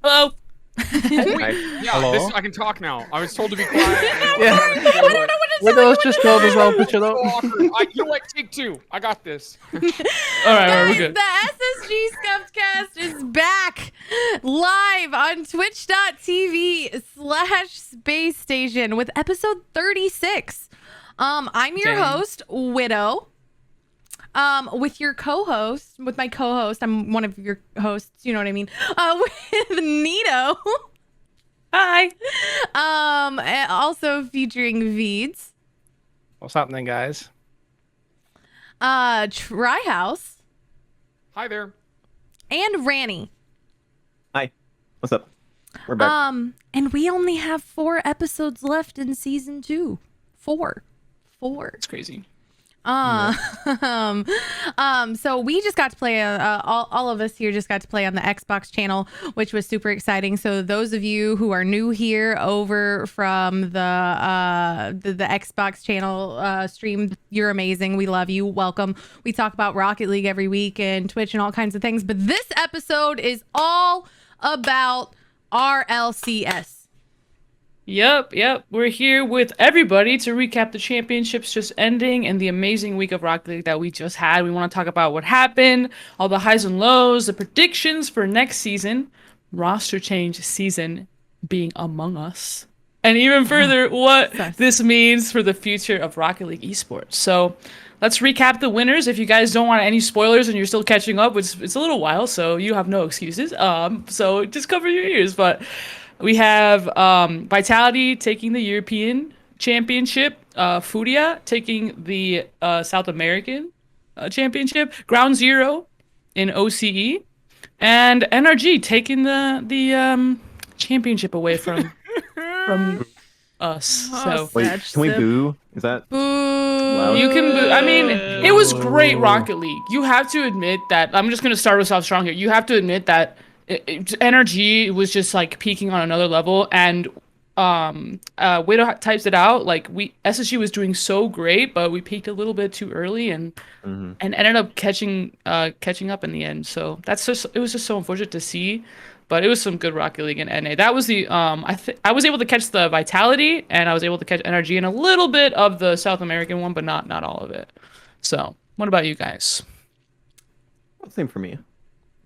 Hello. Hello? I can talk now. I was told to be quiet. Yeah. I don't know what to tell Widow's you. just told us all to shut up. You know what? Take two. I got this. All Guys, right, we're good. the SSG Scuffed Cast is back live on twitch.tv/space station with episode 36. I'm your host, Widow. With your co-host, with my co-host, I'm one of your hosts, you know what I mean? With Neato. Hi. Also featuring Veeds. What's happening, guys? Trihouse. Hi there. And Ranny. Hi. What's up? We're back. And we only have 4 episodes left in season 2. 4. It's crazy. So we just got to play, all of us here just got to play on the Xbox channel, which was super exciting. So those of you who are new here over from the Xbox channel stream, you're amazing. We love you. Welcome. We talk about Rocket League every week and Twitch and all kinds of things. But this episode is all about RLCS. Yep. We're here with everybody to recap the championships just ending and the amazing week of Rocket League that we just had. We want to talk about what happened, all the highs and lows, the predictions for next season, roster change season being among us, and even further, what this means for the future of Rocket League esports. So let's recap the winners. If you guys don't want any spoilers and you're still catching up, it's a little while, so you have no excuses. So just cover your ears, but we have Vitality taking the European Championship, Furia taking the South American Championship, Ground Zero in OCE, and NRG taking the championship away from us. So Wait, can we boo? Is that Boo. loud? you can boo. I mean, it was great Rocket League. You have to admit that. I'm just gonna start us off strong here. You have to admit that NRG was just like peaking on another level, and Widow types it out like SSG was doing so great, but we peaked a little bit too early and ended up catching up in the end. So it was just so unfortunate to see, but it was some good Rocket League in NA. That was the I was able to catch the Vitality, and I was able to catch NRG and a little bit of the South American one, but not all of it. So what about you guys? Same for me.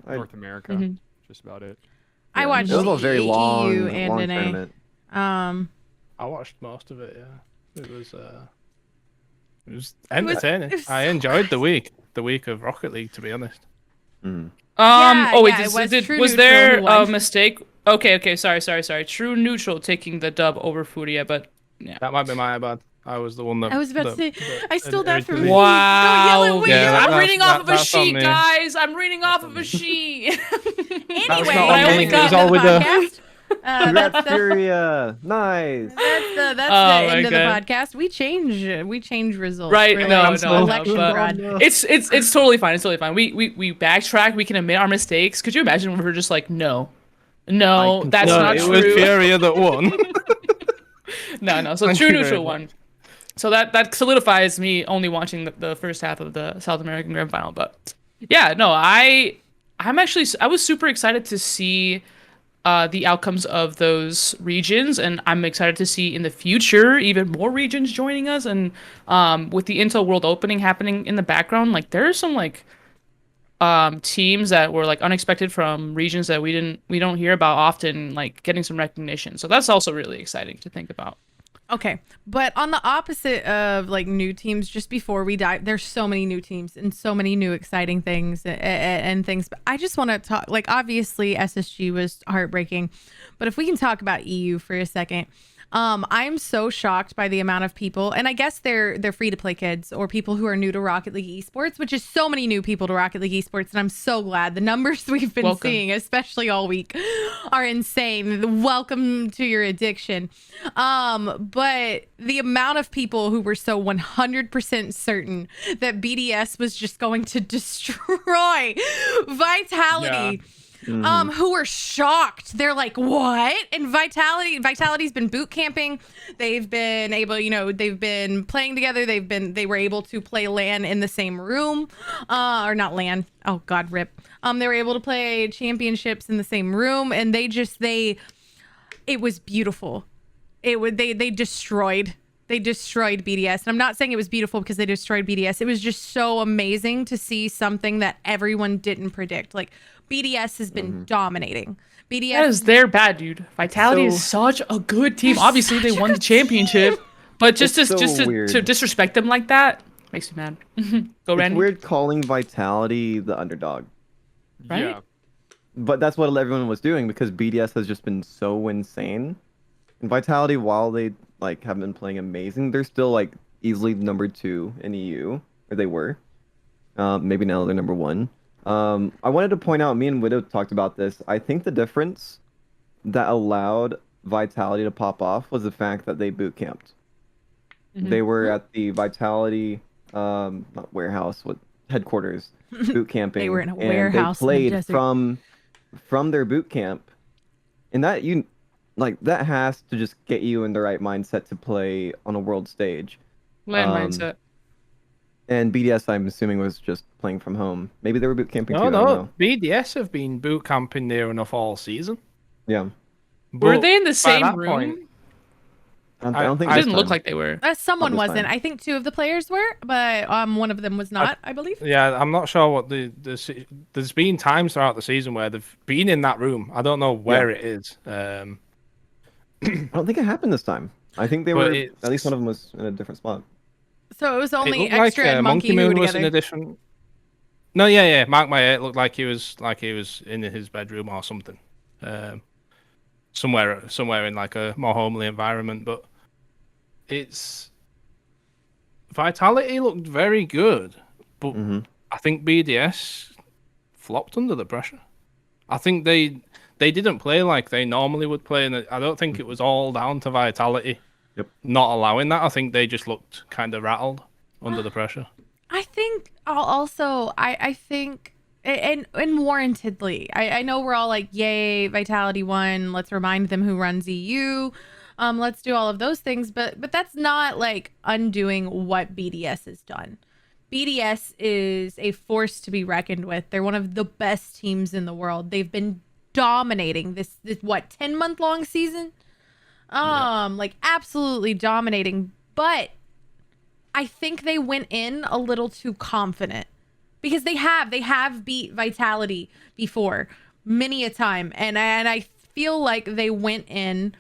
North America. Just about it. I watched It was a very long, EU and long NA. tournament. I watched most of it. Yeah, it was entertaining. I enjoyed the week of Rocket League, to be honest. Was there a mistake? Okay, sorry. True Neutral taking the dub over Furia, but yeah. That might be my bad. I was the one that. I was about to say, I stole that from originally- me. Wow. Don't yell at me. Yeah, I'm reading off of a that's on sheet, me. guys. I'm reading off of a sheet. Anyway, not on me. It was all with the- podcast. Congrats, That's Furia. Nice. the Oh end my of the God. podcast. We change results. Right, Really. no, Election but fraud. it's totally fine. It's totally fine. We backtrack. We can admit our mistakes. Could you imagine when we were just like, no, that's not it true. was Furia that won. No. So Thank True you very Neutral much. won. So that solidifies me only watching the first half of the South American Grand Final. But yeah, no, I was super excited to see the outcomes of those regions, and I'm excited to see in the future even more regions joining us. And with the Intel World Opening happening in the background, like there are some like teams that were like unexpected from regions that we don't hear about often, like getting some recognition. So that's also really exciting to think about. Okay, but on the opposite of like new teams, just before we dive, there's so many new teams and so many new exciting things and things. But I just want to talk, like obviously SSG was heartbreaking, but if we can talk about EU for a second, I'm so shocked by the amount of people, and I guess they're free to play kids or people who are new to Rocket League esports, which is so many new people to Rocket League esports, and I'm so glad. The numbers we've been seeing, especially all week, are insane. Welcome to your addiction. But the amount of people who were so 100% certain that BDS was just going to destroy Vitality. who were shocked. They're like, what? And Vitality's been boot camping. They've been able, they've been playing together. They were able to play LAN in the same room, or not LAN. Oh God, rip. They were able to play championships in the same room, and it was beautiful. They destroyed BDS. And I'm not saying it was beautiful because they destroyed BDS. It was just so amazing to see something that everyone didn't predict. Like, BDS has been dominating. BDS That is their bad, dude. Vitality is such a good team. Obviously, they won the championship, but just to disrespect them like that makes me mad. Go, Ranny. It's weird calling Vitality the underdog. Right? Yeah. But that's what everyone was doing because BDS has just been so insane. And Vitality, while they haven't been playing amazing, they're still easily number 2 in EU, or they were. Maybe now they're number 1. I wanted to point out, me and Widow talked about this. I think the difference that allowed Vitality to pop off was the fact that they boot camped. They were at the Vitality, not warehouse, headquarters, boot camping. They were in a and warehouse they played in the desert. from their boot camp, and that that has to just get you in the right mindset to play on a world stage. Land mindset. And BDS, I'm assuming, was just playing from home. Maybe they were boot camping too. I don't No, know. BDS have been boot camping near enough all season. Yeah. Were But they in the by same that room? point, I don't think It this didn't look time. like they were. someone Not this wasn't. time. I think 2 of the players were, but one of them was not, I believe. yeah, I'm not sure what there's been times throughout the season where they've been in that room. I don't know where it is. I don't think it happened this time. I think they But were. it's- At least one of them was in a different spot. So it was It only looked Extra like and Monkey who Moon were was in together. a different. No, yeah. Mark my it looked like he was in his bedroom or something, somewhere in a more homely environment. But it's Vitality looked very good, but I think BDS flopped under the pressure. I think they didn't play like they normally would play, and I don't think it was all down to Vitality. Yep. Not allowing that. I think they just looked kind of rattled under the pressure. I think also, I think, and warrantedly, I know we're all like, yay, Vitality won. Let's remind them who runs EU. Let's do all of those things. But that's not undoing what BDS has done. BDS is a force to be reckoned with. They're one of the best teams in the world. They've been dominating this 10-month long season. Absolutely dominating. But I think they went in a little too confident because they have beat Vitality before many a time, and I feel like they went in.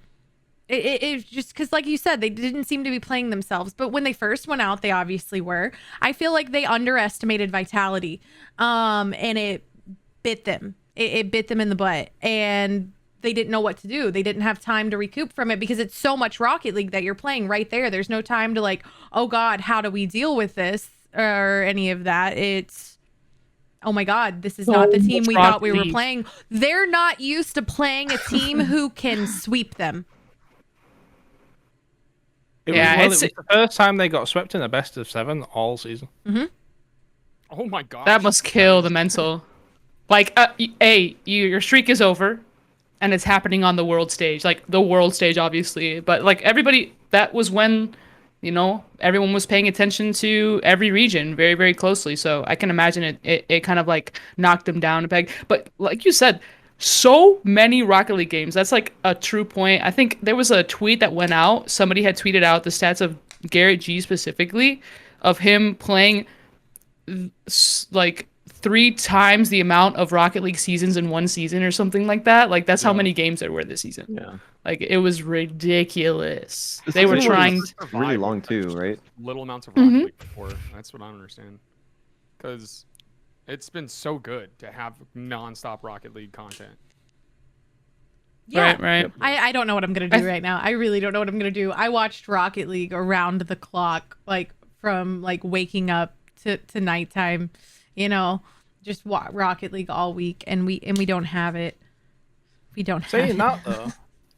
It's just because, like you said, they didn't seem to be playing themselves. But when they first went out, they obviously were. I feel like they underestimated Vitality, and it bit them. It bit them in the butt, and they didn't know what to do. They didn't have time to recoup from it because it's so much Rocket League that you're playing right there. There's no time to oh God, how do we deal with this or any of that? It's, oh my God, this is not the team we thought we were playing. They're not used to playing a team who can sweep them. It was the first time they got swept in a best of 7 all season. Oh my god. That must kill the mental. Your streak is over, and it's happening on the world stage. The world stage, obviously. But everybody, that was when, everyone was paying attention to every region very, very closely. So I can imagine it kind of knocked them down a peg. But like you said, so many Rocket League games. That's a true point. I think there was a tweet that went out. Somebody had tweeted out the stats of Garrett G specifically, of him playing 3 times the amount of Rocket League seasons in one season or something like that. That's how many games there were this season. Yeah. It was ridiculous. This They were season trying was really long too, right? Little amounts of Rocket League before. That's what I don't understand. Because it's been so good to have non-stop Rocket League content. Yeah. Right. I don't know what I'm going to do right now. I really don't know what I'm going to do. I watched Rocket League around the clock, from waking up to nighttime, just Rocket League all week, and we don't have it. We don't have Saying it. that though,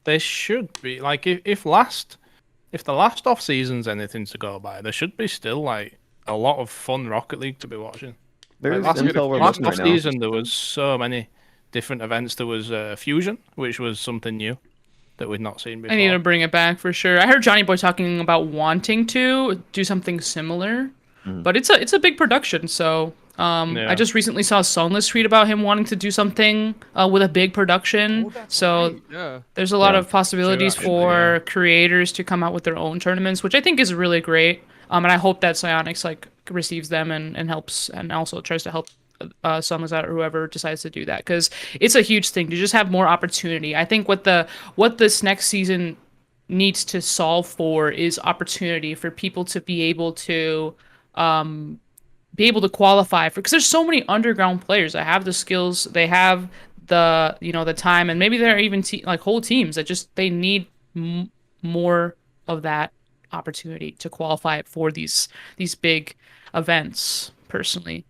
there should be if the last off season's anything to go by, there should be still a lot of fun Rocket League to be watching. There's last intel we're last looking off right now. season there was so many different events. There was Fusion, which was something new that we'd not seen before. I need to bring it back for sure. I heard Johnny Boy talking about wanting to do something similar, but it's a big production. So I just recently saw Sunless tweet about him wanting to do something with a big production. So Yeah. there's a lot of True, possibilities actually, for creators to come out with their own tournaments, which I think is really great. And I hope that Psyonix like receives them and helps and also tries to help Sunless out or whoever decides to do that, because it's a huge thing to just have more opportunity. I think what this next season needs to solve for is opportunity for people to be able to qualify for, because there's so many underground players that have the skills, they have the the time, and maybe there are even like whole teams that just they need more of that opportunity to qualify for these big events. Personally,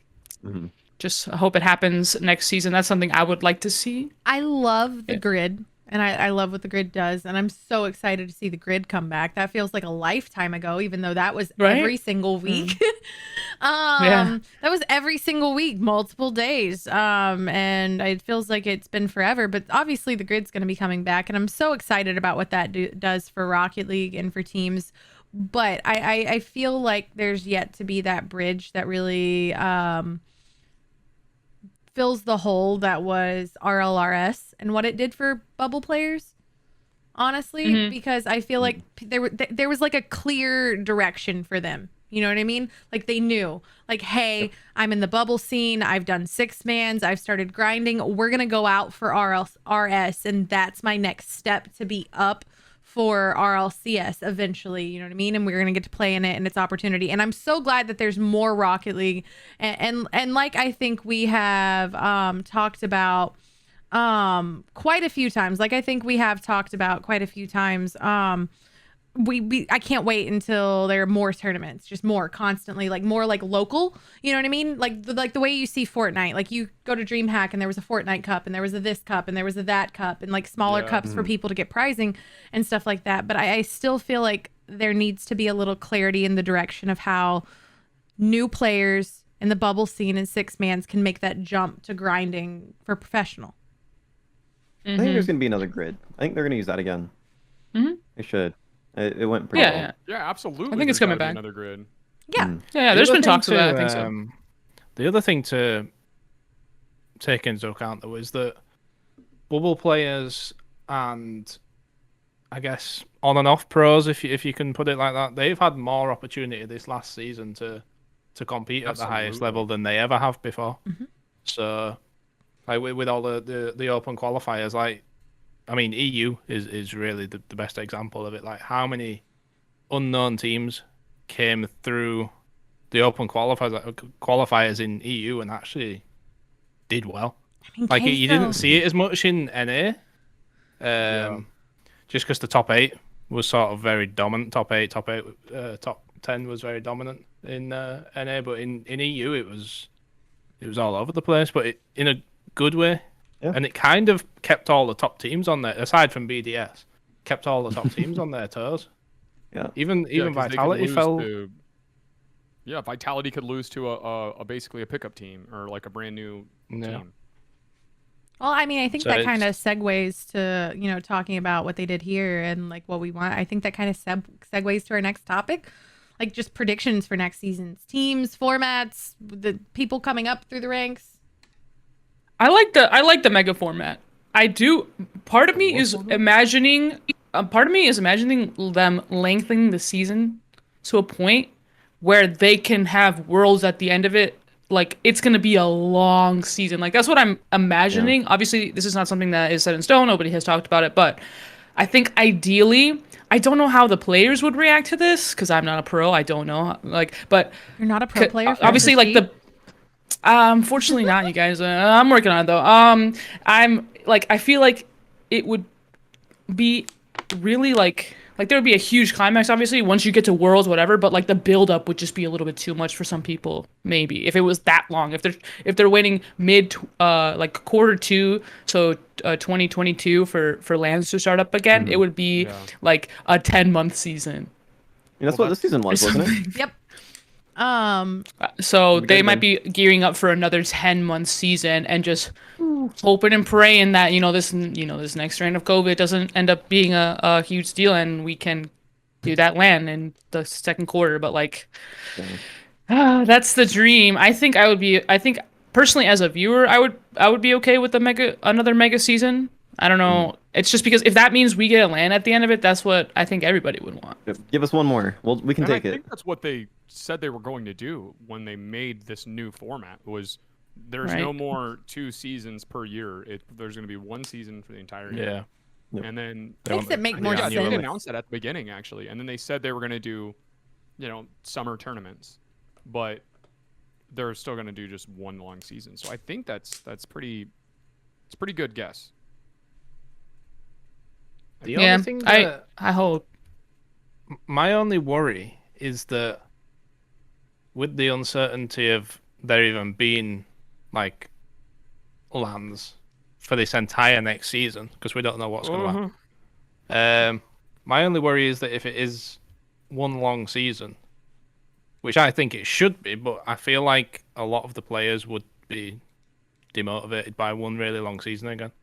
just hope it happens next season. That's something I would like to see. I love the grid, and I love what the grid does, and I'm so excited to see the grid come back. That feels like a lifetime ago, even though that was every single week. That was every single week, multiple days, and it feels like it's been forever. But obviously, the grid's going to be coming back, and I'm so excited about what that does for Rocket League and for teams. But I feel like there's yet to be that bridge that really fills the hole that was RLRS and what it did for bubble players, honestly, because I feel like there was like a clear direction for them. You know what I mean? Like they knew, like, hey, I'm in the bubble scene. I've done 6-mans. I've started grinding. We're going to go out for RS, and that's my next step to be up for RLCS eventually, you know what I mean? And we're gonna get to play in it, and it's opportunity. And I'm so glad that there's more Rocket League, and like I think we have talked about quite a few times. Like I think we have talked about quite a few times. I can't wait until there are more tournaments, just more constantly, like more like local, you know what I mean? Like the way you see Fortnite, like you go to DreamHack and there was a Fortnite Cup and there was a this cup and there was a that cup and like smaller cups for people to get prizing and stuff like that. But I still feel like there needs to be a little clarity in the direction of how new players in the bubble scene and 6-mans can make that jump to grinding for professional. I think there's going to be another grid. I think they're going to use that again. They should. It went pretty well. Yeah, absolutely. I think it's coming back. Another grid. Yeah. Yeah, there's been talks of that. I think so. The other thing to take into account, though, is that bubble players and I guess on and off pros, if you can put it like that, they've had more opportunity this last season to compete at the highest level than they ever have before. So, like with all the open qualifiers, like, I mean, EU is really the best example of it. Like, how many unknown teams came through the open qualifiers in EU and actually did well? I mean, like, you didn't see it as much in NA, just because the top 8 was sort of very dominant. Top 10 was very dominant in NA, but in EU it was all over the place, but in a good way. Yeah. And it kind of kept all the top teams on there, aside from BDS, kept all the top teams on their toes. Yeah. Even Vitality fell. Vitality could lose to a basically a pickup team or like a brand new team. Well, I mean, I think that kind of segues to, talking about what they did here and like what we want. I think that kind of segues to our next topic, like just predictions for next season's teams, formats, the people coming up through the ranks. I like the mega format. I do. Part of me is imagining them lengthening the season to a point where they can have worlds at the end of it. Like, it's going to be a long season. Like, that's what I'm imagining. Yeah. Obviously, this is not something that is set in stone. Nobody has talked about it. But I think ideally, I don't know how the players would react to this because I'm not a pro. I don't know. But you're not a pro player. Obviously, like the. Fortunately not, you guys. I'm working on it though. I feel like it would be really like there would be a huge climax, obviously, once you get to Worlds, whatever. But like the build up would just be a little bit too much for some people, maybe if it was that long. If they're waiting like quarter 2, so 2022 for lands to start up again, it would be like a 10-month season. That's what this season was, wasn't it? Yep. So they might be gearing up for another 10-month season and just hoping and praying that this next strain of COVID doesn't end up being a huge deal and we can do that LAN in the second quarter. But like, that's the dream. I think personally as a viewer, I would be okay with another mega season. I don't know. It's just because if that means we get a LAN at the end of it, that's what I think everybody would want. Give us one more. We can take it. I think that's what they said they were going to do when they made this new format. Was there's no more 2 seasons per year. There's going to be 1 season for the entire year. Yeah. And then Makes it make more sense. They announced that at the beginning actually, and then they said they were going to do, summer tournaments, but they're still going to do just 1 long season. So I think that's pretty. It's a pretty good guess. The only thing that I hope. My only worry is that with the uncertainty of there even being like LANs for this entire next season, because we don't know what's going to happen. My only worry is that if it is 1 long season, which I think it should be, but I feel like a lot of the players would be demotivated by 1 really long season again.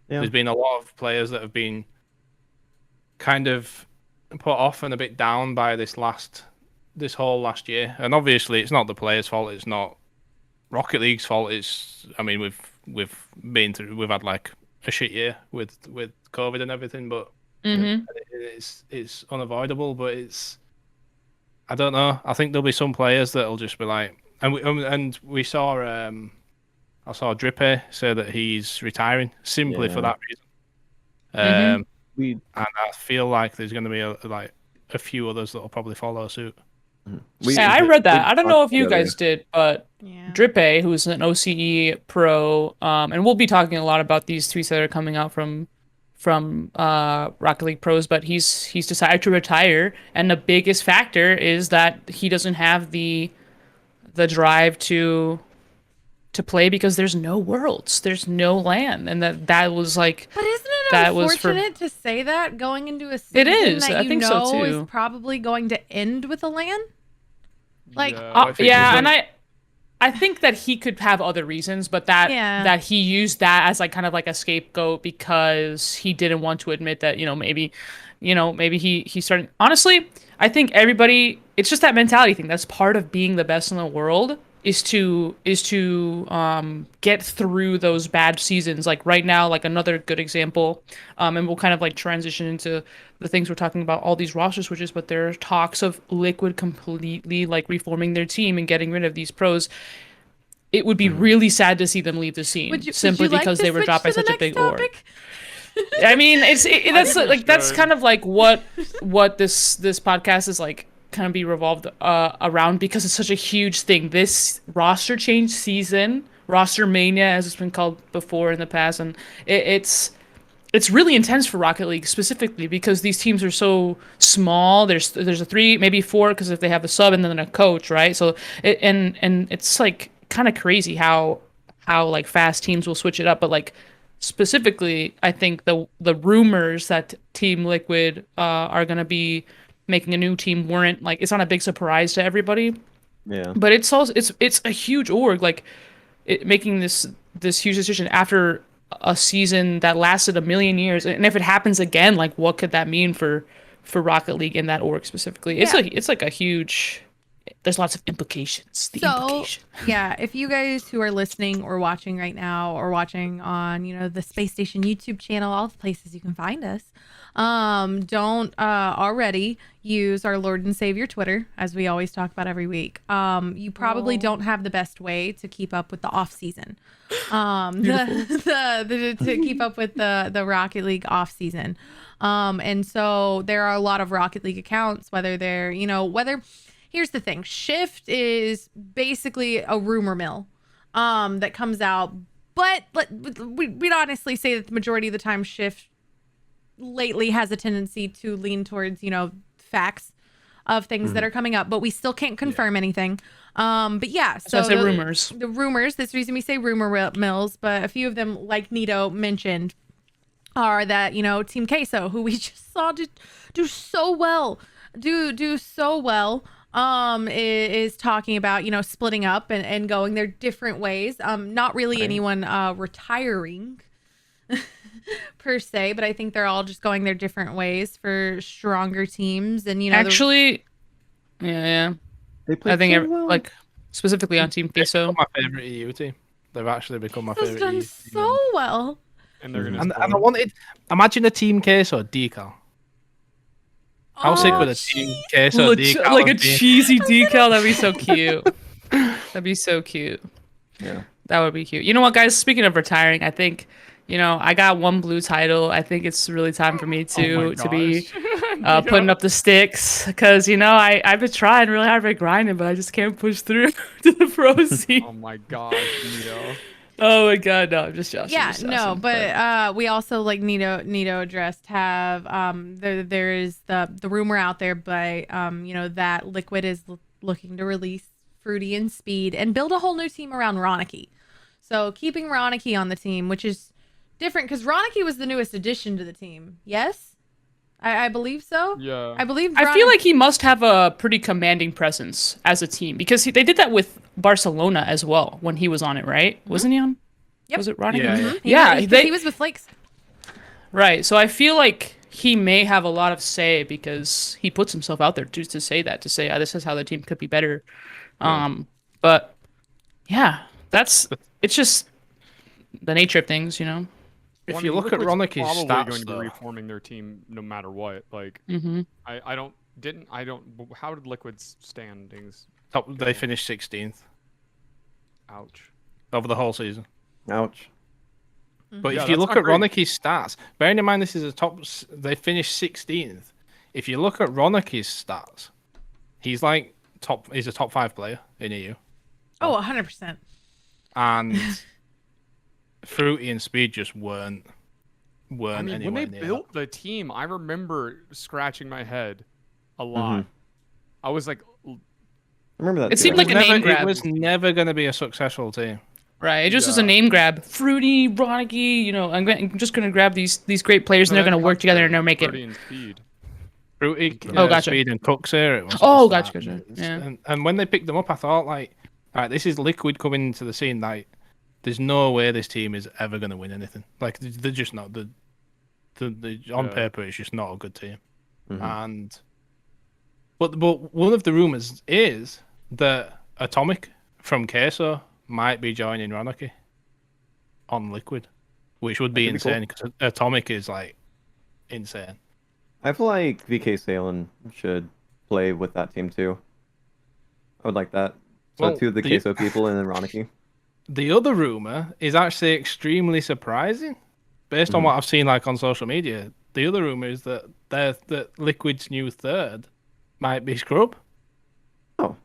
Yeah. There's been a lot of players that have been kind of put off and a bit down by this whole last year, and obviously it's not the players' fault. It's not Rocket League's fault. We've had like a shit year with COVID and everything, but it's unavoidable. But I don't know. I think there'll be some players that'll just be like, and we saw I saw Drippy say that he's retiring simply for that reason. And I feel like there's going to be a few others that will probably follow suit. I read that. I don't know if you guys did, but Drippy, who's an OCE pro, and we'll be talking a lot about these tweets that are coming out from Rocket League pros, but he's decided to retire, and the biggest factor is that he doesn't have the drive to play because there's no worlds, there's no LAN, and that was like. But isn't it unfortunate to say that going into a season it is. that I think so too. Is probably going to end with a LAN? Like and I think that he could have other reasons, but that he used that as like kind of like a scapegoat because he didn't want to admit that maybe he started. Honestly, I think everybody. It's just that mentality thing. That's part of being the best in the world. Is to get through those bad seasons. Like right now, like another good example, and we'll kind of like transition into the things we're talking about, all these roster switches, but there are talks of Liquid completely like reforming their team and getting rid of these pros. It would be really sad to see them leave the scene simply because they were dropped by such a big org. I mean, that's kind of like what this podcast is like. Kind of be revolved around because it's such a huge thing. This roster change season, roster mania as it's been called before in the past, and it's really intense for Rocket League specifically because these teams are so small. There's a 3, maybe 4 because if they have a sub and then a coach, right? So and it's like kind of crazy how like fast teams will switch it up, but like specifically, I think the rumors that Team Liquid are gonna be making a new team weren't like, it's not a big surprise to everybody. Yeah. But it's also it's a huge org, like making this huge decision after a season that lasted 1,000,000 years. And if it happens again, like what could that mean for Rocket League in that org specifically? It's like a huge. There's lots of implications. Yeah, if you guys who are listening or watching right now or watching on, the Space Station YouTube channel, all the places you can find us, don't already use our Lord and Savior Twitter, as we always talk about every week. You probably don't have the best way to keep up with the off season. To keep up with the Rocket League off season. And so there are a lot of Rocket League accounts, whether they're, here's the thing. Shift is basically a rumor mill that comes out. But we'd honestly say that the majority of the time Shift lately has a tendency to lean towards, facts of things that are coming up. But we still can't confirm anything. But yeah. So the rumors. The rumors, that's the reason we say rumor mills. But a few of them, like Neato mentioned, are that, Team Queso, who we just saw do so well. Do so well. is talking about, splitting up and going their different ways. Not really Right. anyone retiring per se, but I think they're all just going their different ways for stronger teams. And Actually, yeah. They played I think so well. like specifically on Team They've Queso. become my favorite EU team. They've actually become my Queso's favorite done EU so team. well. And they're gonna. And I wanted, imagine a team Queso decal. How sick would a team Queso decal Like a have been? cheesy decal. That'd be so cute. That'd be so cute. Yeah. That would be cute. You know what, guys? Speaking of retiring, I think, I got one blue title. I think it's really time for me to be putting up the sticks because I've been trying really hard, been grinding, but I just can't push through to the pro scene. Oh my gosh, Neato. Oh my god, no, I'm just joshing. Yeah, just no, joshing, but we also, like Neato addressed, have there is the rumor out there, but that Liquid is looking to release Fruity and Speed and build a whole new team around Ronicky. So keeping Ronicky on the team, which is different because Ronicky was the newest addition to the team. Yes, I believe so. Yeah. I believe. I feel like he must have a pretty commanding presence as a team because they did that with Barcelona as well when he was on it, right? Wasn't he on? Yep. Was it Ronnie? Yeah, Yeah, he was with Flakes. Right. So I feel like he may have a lot of say because he puts himself out there just to say this is how the team could be better. But yeah, it's just the nature of things, If you look at Ronicky's probably stats, going to be though, reforming their team no matter what. Like, how did Liquid's standings? they finished 16th Ouch. over the whole season. Ouch. But Yeah, if you that's look not at great. Ronicky's stats, bearing in mind this is they finished 16th. If you look at Ronicky's stats, he's like he's a top 5 player in EU. Oh, 100%. And Fruity and Speed just weren't I mean, anywhere when they near built the team, I remember scratching my head a Mm-hmm. lot. I was like, I remember that. It too. seemed like a name It grab. was never going to be a successful team. Right. It just was a Yeah. name grab. Fruity, Ronicky, I'm just going to grab these great players and they're going to work together and they'll make Fruity it. and Speed. Fruity, Oh, gotcha. Speed and Cook's here. It was Oh, at the gotcha, start. gotcha. Yeah. And when they picked them up, I thought, like, all right, this is Liquid coming into the scene. Like, there's no way this team is ever going to win anything. Like, they're just not. On Yeah. paper, it's just not a good team. Mhm. And but one of the rumors is that Atomic from Queso might be joining Ronicky on Liquid, which would be That could be cool. insane because Atomic is like insane. I feel like VK Salen should play with that team too. I would like that. So Well, two of the Queso people and then Ronicky. The other rumor is actually extremely surprising, based on what I've seen like on social media. The other rumor is that that Liquid's new third might be Scrub. Oh.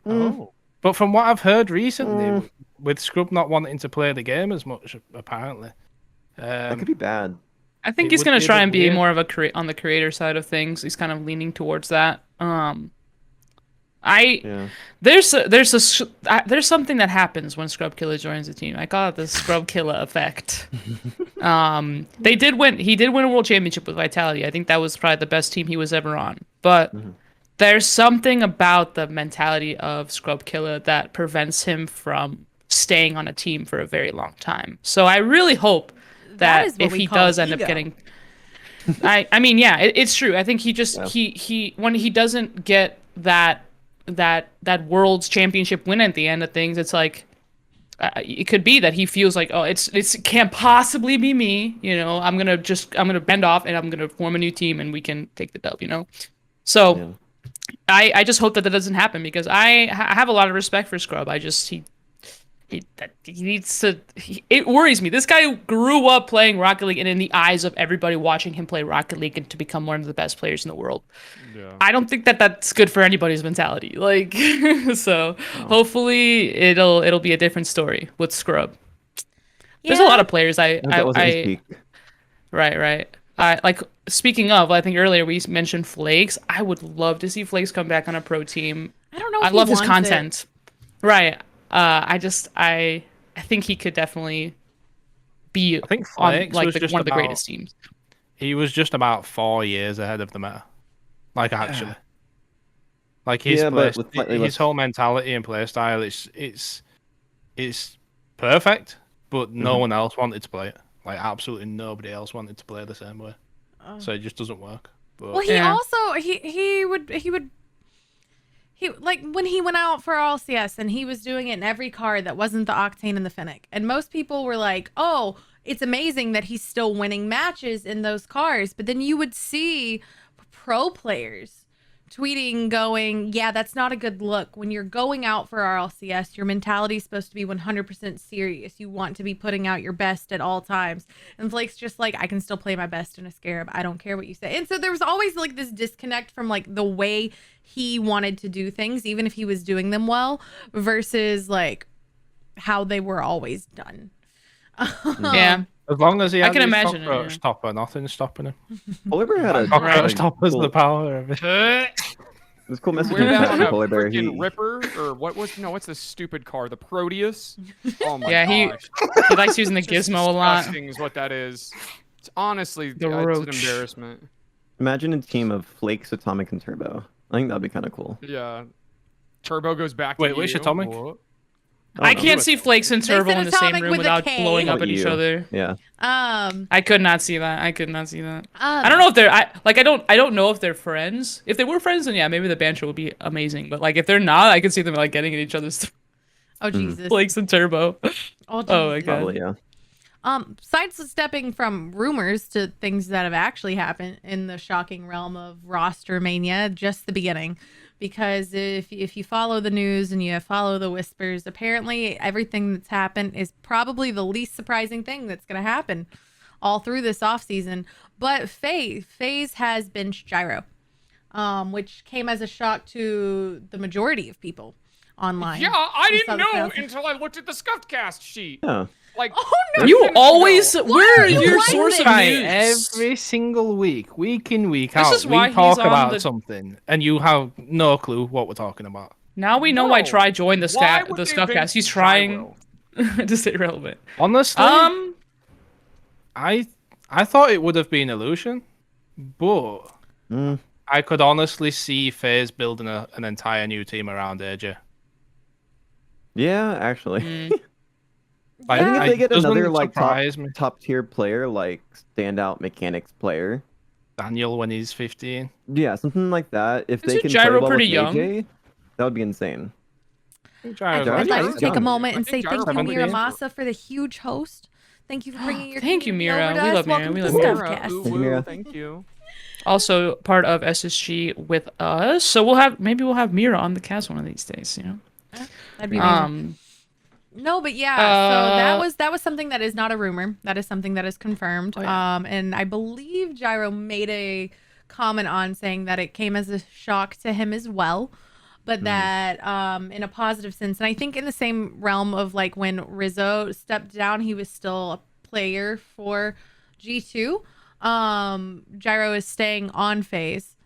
Oh. But from what I've heard recently, with Scrub not wanting to play the game as much, apparently. That could be bad. I think It he's would going be to a try bit and be weird. more of on the creator side of things. He's kind of leaning towards that. There's something that happens when Scrub Killer joins a team. I call it the Scrub Killer effect. He did win a world championship with Vitality. I think that was probably the best team he was ever on. But there's something about the mentality of Scrub Killer that prevents him from staying on a team for a very long time. So I really hope that is what if we he call does end ego. up getting I mean, yeah, it's true. I think he just he when he doesn't get that world's championship win at the end of things, it's like it could be that he feels like, oh, it can't possibly be me. I'm gonna bend off and I'm gonna form a new team and we can take the dub. So Yeah. I just hope that doesn't happen because I have a lot of respect for Scrub. He needs to. It worries me. This guy grew up playing Rocket League, and in the eyes of everybody watching him play Rocket League, and to become one of the best players in the world. Yeah. I don't think that that's good for anybody's mentality. Like, so hopefully it'll be a different story with Scrub. There's a lot of players That wasn't his peak. right. Like speaking of, I think earlier we mentioned Flakes. I would love to see Flakes come back on a pro team. I don't know. If I he love his wants content. Right. I think he could definitely be I think on Flakes like was just one of the about- greatest teams. He was just about 4 years ahead of the meta. Like, actually. Like his Yeah, but with slightly his less- whole mentality and play style, it's perfect. But no one else wanted to play it. Like absolutely nobody else wanted to play the same way. So it just doesn't work. But Well, he Yeah. also he would like when he went out for RLCS and he was doing it in every card that wasn't the Octane and the Fennec. And most people were like, "Oh, it's amazing that he's still winning matches in those cards." But then you would see pro players tweeting going, "Yeah, that's not a good look. When you're going out for RLCS, your mentality is supposed to be 100% serious. You want to be putting out your best at all times." And Flake's just like, "I can still play my best in a Scarab. I don't care what you say." And so there was always like this disconnect from like the way he wanted to do things, even if he was doing them well, versus like how they were always done. Yeah. as long as he I has can his imagine it, top roach yeah. stopper, nothing's stopping him. Polar Bear had a Top roach like, stopper's cool, the power of it. this cool message Wear in that chat on from a Polar Bear. freaking Ripper or what's the stupid car? The Proteus? Oh my Yeah, gosh. he likes using the Just gizmo a lot. disgusting is what that is. It's honestly The it's an roach. embarrassment. Imagine a team of Flakes, Atomic, and Turbo. I think that'd be kind of cool. Yeah. Turbo goes back to Wait, which you. Atomic? What? I don't know. can't see Flakes and They Turbo said in the same Atomic room with a without K. blowing How up about at each you? other. Yeah. I could not see that. I could not see that. I don't know if they're I don't know if they're friends. If they were friends, then yeah, maybe the banter would be amazing. But like if they're not, I could see them like getting at each other's Oh Jesus. Flakes and Turbo. Oh, Oh my Jesus. God. Probably, yeah. Sidestepping from rumors to things that have actually happened in the shocking realm of roster mania, just the beginning. Because if you follow the news and you follow the whispers, apparently everything that's happened is probably the least surprising thing that's going to happen all through this offseason. But Faze has benched Gyro, which came as a shock to the majority of people online. Yeah, I We didn't saw the know announcement. until I looked at the Scuffed Cast sheet. Yeah. Like, Oh no! You 30 minutes always ago. where are you your like source of this? news? Every single week in, week This out, is why we he's talk on about the- something, and you have no clue what we're talking about. Now we know why Bro, Try joined the why would they Scuffed bench Cast. He's trying Gyro? to stay relevant. Honestly, Um, I thought it would have been Illusion, but Mm. I could honestly see FaZe building an entire new team around AJ. Yeah, actually. Like, I think if they get doesn't another like surprise me. top tier player, like standout mechanics player, Daniel when he's 15. yeah, something like that. If they Isn't can Gyro play well pretty with young? AJ, that would be insane. I'd Gyro's like young. to take a moment and I say think thank you, Gyro Mira probably- Masa, for the huge host. Thank you for bringing your Thank you, community Mira. over to We us. love Mira. Welcome We to love the Mira. Scuffed Cast. Ooh, Thank you, Mira. woo, thank you. Also part of SSG with us, so we'll have Mira on the cast one of these days. You know. That'd be amazing. No, but yeah, so that was something that is not a rumor. That is something that is confirmed. Oh, yeah. And I believe Gyro made a comment on saying that it came as a shock to him as well, but that in a positive sense. And I think in the same realm of like when Rizzo stepped down, he was still a player for G2. Gyro is staying on Faze,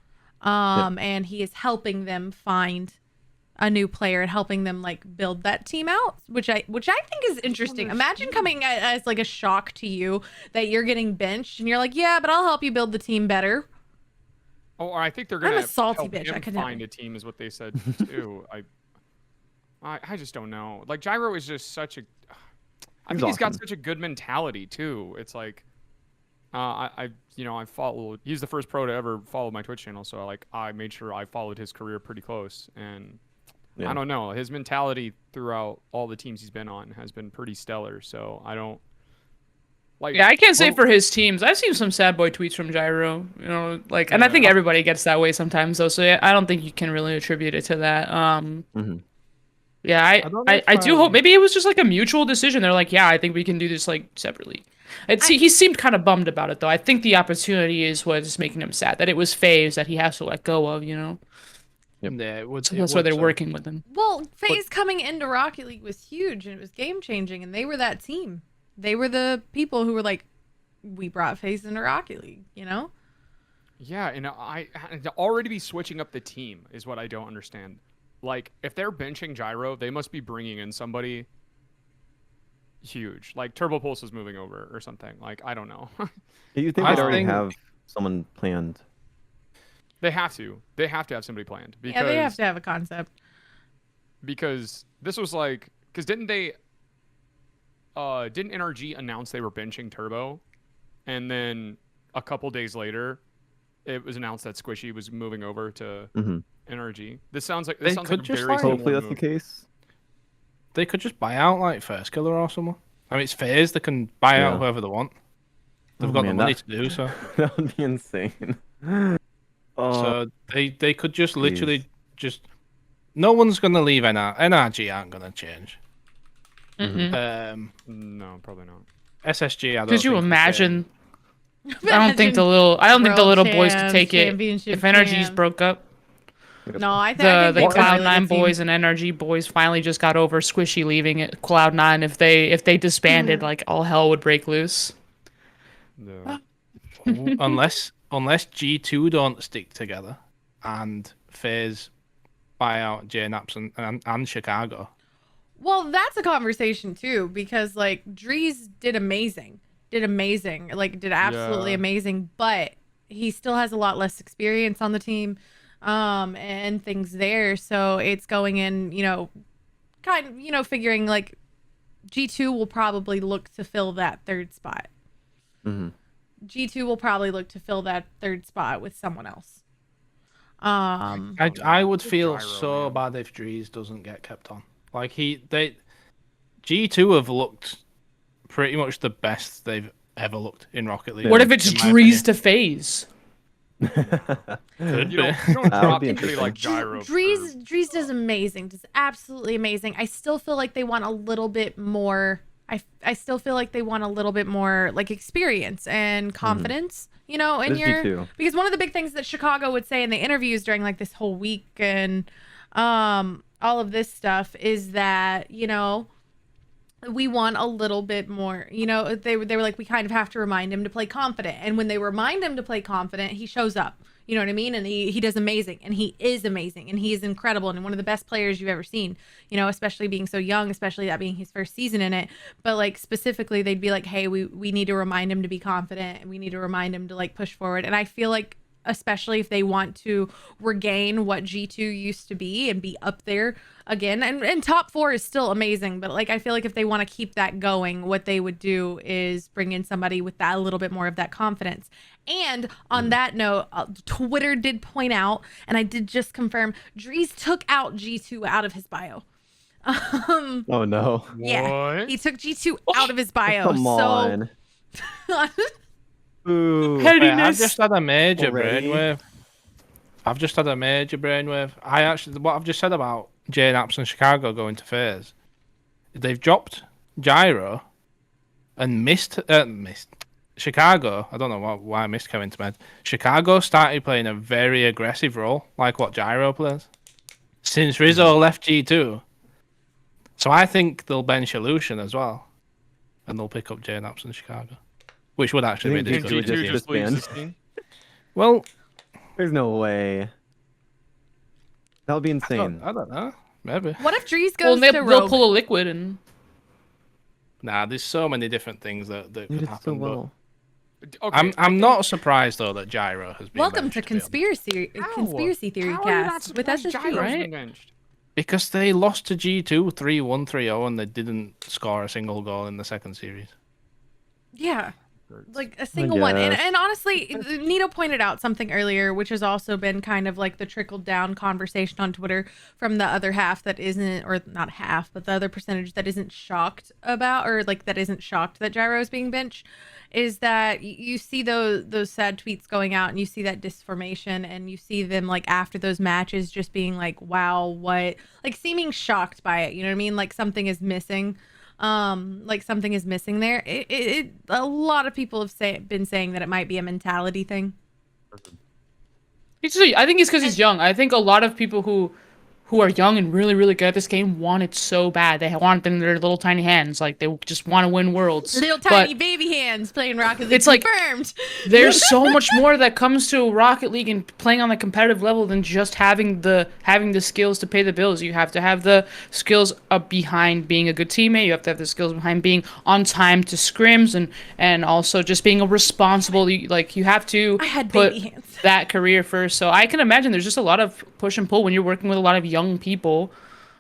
and he is helping them find a new player and helping them like build that team out, which I think is interesting. Imagine coming as like a shock to you that you're getting benched and you're like, yeah, but I'll help you build the team better. Oh, I think they're I'm gonna a salty help bitch, I him could find never. a team, is what they said too. I just don't know. Like Gyro is just such a. I He's think he's got awesome. such a good mentality too. It's like, I followed. He's the first pro to ever follow my Twitch channel, so I made sure I followed his career pretty close, and Yeah. I don't know, his mentality throughout all the teams he's been on has been pretty stellar. So I don't. Like, Yeah, I can't say well- for his teams. I've seen some sad boy tweets from Gyro, you know, like, and I think Yeah. everybody gets that way sometimes, though. So yeah, I don't think you can really attribute it to that. Yeah, don't know if I do hope maybe it was just like a mutual decision. They're like, yeah, I think we can do this like separately. He seemed kind of bummed about it though. I think the opportunity is what's making him sad. That it was Faze that he has to let go of, you know. Yeah, it would. So it that's why would, they're so. working with him. Well, FaZe coming into Rocket League was huge and it was game changing, and they were that team. They were the people who were like, we brought FaZe into Rocket League, you know? Yeah, and to already be switching up the team is what I don't understand. Like, if they're benching Gyro, they must be bringing in somebody huge. Like, Turbo Pulse is moving over or something. Like, I don't know. You think I they'd already think- have someone planned? They have to. They have to have somebody planned. Because, Yeah, they have to have a concept. Because this was like, because didn't NRG announce they were benching Turbo, and then a couple days later, it was announced that Squishy was moving over to NRG. This sounds like They sounds could like a just, very like- similar Hopefully that's the move. case. They could just buy out like First Killer or someone. I mean, it's Faze. They can buy out Yeah. whoever they want. They've Oh, got man, the money that- to do so. That would be insane. Oh, So they could just jeez. literally just. No one's gonna leave NRG aren't gonna change. No, probably not. SSG. I don't Could you think will imagine? I don't think the little boys could take it. If NRG's broke up, No, I the think they Cloud really Nine good team. boys and NRG boys finally just got over Squishy leaving it Cloud Nine. If they disbanded, like all hell would break loose. No. change. unless G2 don't stick together and FaZe buy out JNaps and Chicago. Well, that's a conversation too, because like Drees did amazing, like did absolutely Yeah. amazing, but he still has a lot less experience on the team, and things there. So it's going in, figuring like G2 will probably look to fill that third spot. G2 will probably look to fill that third spot with someone else. I would feel Gyro, so man. bad if Drees doesn't get kept on. Like G2 have looked pretty much the best they've ever looked in Rocket League. What if it's in my Drees to FaZe? Could You be. don't That drop would be somebody like Gyro. Drees does amazing, does absolutely amazing. I still feel like they want a little bit more. I still feel like they want a little bit more like experience and confidence, in There's your G2. because one of the big things that Chicago would say in the interviews during like this whole week and all of this stuff is that, we want a little bit more, they were like, we kind of have to remind him to play confident. And when they remind him to play confident, he shows up, you know what I mean? And he does amazing, and he is amazing, and he is incredible, and one of the best players you've ever seen, especially being so young, especially that being his first season in it. But like specifically, they'd be like, hey, we need to remind him to be confident, and we need to remind him to like push forward. And I feel like, especially if they want to regain what G2 used to be and be up there again, and top 4 is still amazing, but like I feel like if they want to keep that going, what they would do is bring in somebody with that a little bit more of that confidence. And on that note, Twitter did point out, and I did just confirm, Drees took out G2 out of his bio. Oh no. Yeah, What? he took G2 out of his bio. Come on. Ooh. Wait, I've Pettiness. just had a major Already? brainwave. What I've just said about JNaps and Chicago going to FaZe, they've dropped Gyro and missed Chicago. I don't know why I missed Kevin to med. Chicago started playing a very aggressive role, like what Gyro plays, since Rizzo left G2. So I think they'll bench Illusion as well, and they'll pick up JNaps and Chicago, which would actually be You a think good G2 G2 team. just leaves the disband? scene? Well, There's no way. That would be insane. I don't know. Maybe. What if Drees Well, goes they'll to Rogue? pull a liquid and Nah, there's so many different things that They could did so happen. But well. Okay, I'm not surprised though that Gyro has been Welcome benched, to be honest. conspiracy theory How are you not cast with surprised SSG. Gyro's right? been benched? Because they lost to G2 3-1, 3-0 and they didn't score a single goal in the second series. Yeah, like a single one. guess. And honestly, Neato pointed out something earlier, which has also been kind of like the trickled down conversation on Twitter from the other half that isn't, or not half, but the other percentage that isn't shocked about, or like that isn't shocked that Gyro is being benched, is that you see those sad tweets going out, and you see that disformation, and you see them like after those matches just being like, wow, what, like seeming shocked by it. You know what I mean? Like something is missing. Like something is missing there. A lot of people have been saying that it might be a mentality thing. I think it's because he's young. I think a lot of people who who are young and really, really good at this game want it so bad. They want it in their little tiny hands. Like, they just want to win worlds. Little tiny baby hands playing Rocket League. It's like, confirmed. There's so much more that comes to Rocket League and playing on the competitive level than just having the skills to pay the bills. You have to have the skills behind being a good teammate. You have to have the skills behind being on time to scrims and also just being a responsible. Like, you have to put that career first. So I can imagine there's just a lot of push and pull when you're working with a lot of young people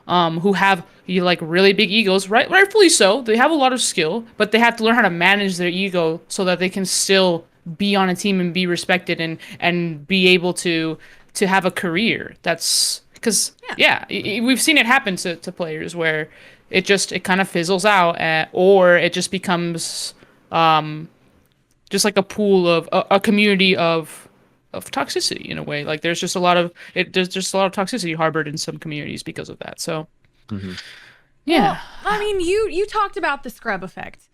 who have like really big egos, rightfully so. They have a lot of skill, but they have to learn how to manage their ego so that they can still be on a team and be respected and be able to have a career. That's because we've seen it happen to players where it kind of fizzles out or it just becomes just like a pool of a community of toxicity in a way. Like there's just a lot of toxicity harbored in some communities because of that. So yeah. Well, I mean, you talked about the scrub effect.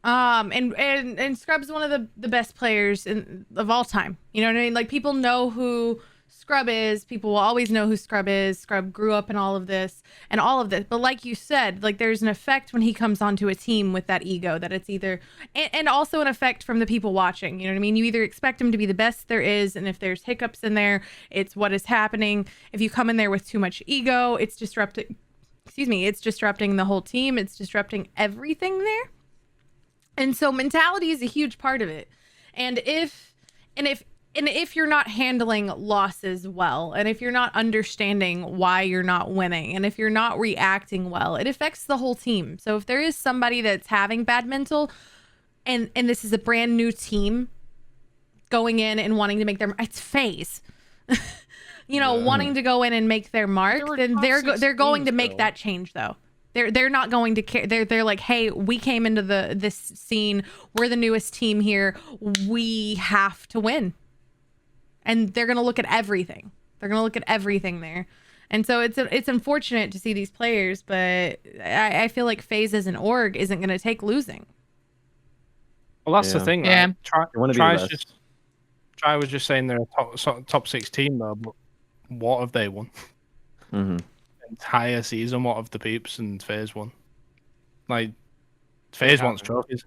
And Scrub's one of the best players of all time. You know what I mean? Like, people know who Scrub is. People will always know who Scrub is. Scrub grew up in all of this. But like you said, like, there's an effect when he comes onto a team with that ego that it's either, and also an effect from the people watching. You know what I mean? You either expect him to be the best there is, and if there's hiccups in there, it's what is happening. If you come in there with too much ego, it's disrupting the whole team. It's disrupting everything there. And so mentality is a huge part of it. And if you're not handling losses well, and if you're not understanding why you're not winning, and if you're not reacting well, it affects the whole team. So if there is somebody that's having bad mental, and this is a brand new team going in and wanting to make it's Faze. Wanting to go in and make their mark, then they're going to make that change though. They're not going to care. They're like, hey, we came into this scene. We're the newest team here. We have to win. And they're gonna look at everything. They're gonna look at everything there. And so it's unfortunate to see these players, but I feel like FaZe as an org isn't gonna take losing. Well, that's the thing. Yeah. Right? Try was just saying they're a top 6 team though, but what have they won? Mm-hmm. Entire season, what have the Peeps and FaZe won? Like, FaZe wants trophies.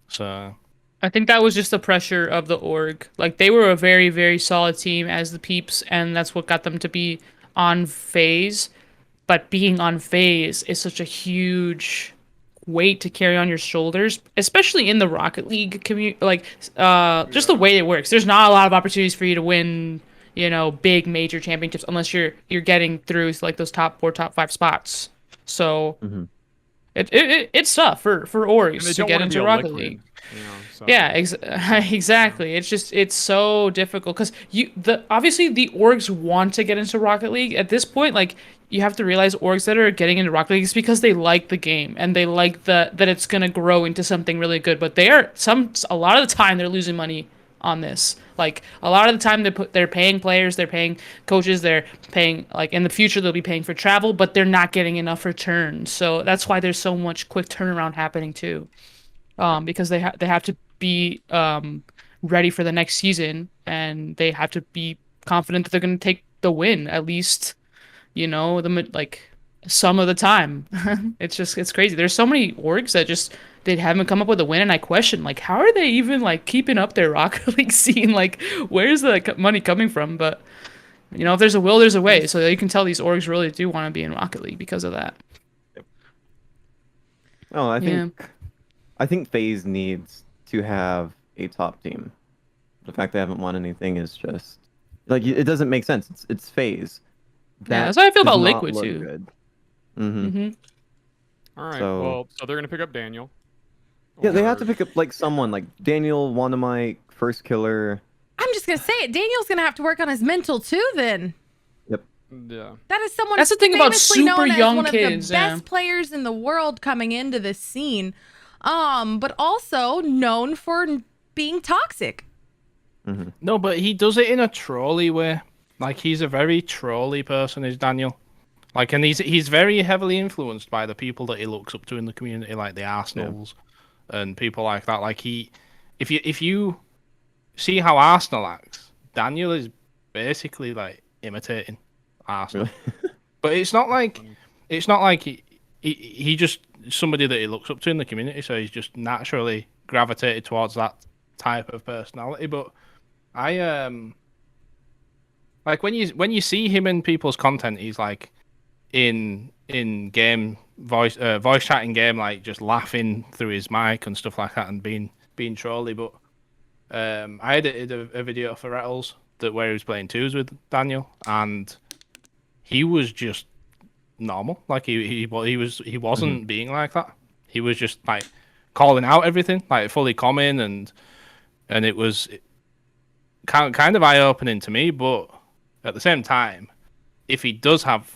So I think that was just the pressure of the org. Like, they were a very, very solid team as the Peeps, and that's what got them to be on FaZe. But being on FaZe is such a huge weight to carry on your shoulders, especially in the Rocket League community. Like, just the way it works. There's not a lot of opportunities for you to win, big major championships unless you're getting through like those top 4, top 5 spots. So it's tough for orgs to get into Rocket League. Yeah, exactly. It's so difficult because obviously the orgs want to get into Rocket League at this point. Like, you have to realize orgs that are getting into Rocket League is because they like the game and they like that it's gonna grow into something really good. But a lot of the time they're losing money on this. Like, a lot of the time they're paying players, they're paying coaches, they're paying, like, in the future they'll be paying for travel, but they're not getting enough return. So that's why there's so much quick turnaround happening too. Because they have to be ready for the next season, and they have to be confident that they're going to take the win at least, some of the time. It's crazy. There's so many orgs that they haven't come up with a win, and I question, like, how are they even like keeping up their Rocket League scene? Like, where's the money coming from? But if there's a will, there's a way. So you can tell these orgs really do want to be in Rocket League because of that. Oh, I think FaZe needs to have a top team. The fact they haven't won anything is just like, it doesn't make sense. It's FaZe. That's how I feel about Liquid too. Good. All right. So they're gonna pick up Daniel. Yeah, they have to pick up like someone like Daniel, Wanamike, First Killer. I'm just gonna say it. Daniel's gonna have to work on his mental too. Then. Yep. Yeah. That is someone. That's the thing about famously super known young as one kids. Of the best players in the world coming into this scene, but also known for being toxic. No, but he does it in a trolly way. Like, he's a very trolly person, is Daniel. Like, and he's very heavily influenced by the people that he looks up to in the community, like the Arsenals and people like that. Like, if you see how Arsenal acts, Daniel is basically like imitating Arsenal. But it's not like he just somebody that he looks up to in the community, so he's just naturally gravitated towards that type of personality. But I like when you see him in people's content, he's like in game voice chatting game, like just laughing through his mic and stuff like that, and being trolly. But I edited a video for Rattles where he was playing twos with Daniel, and he was just normal. Like he wasn't being like that. He was just like calling out everything, like fully coming, and it was kind of eye opening to me. But at the same time, if he does have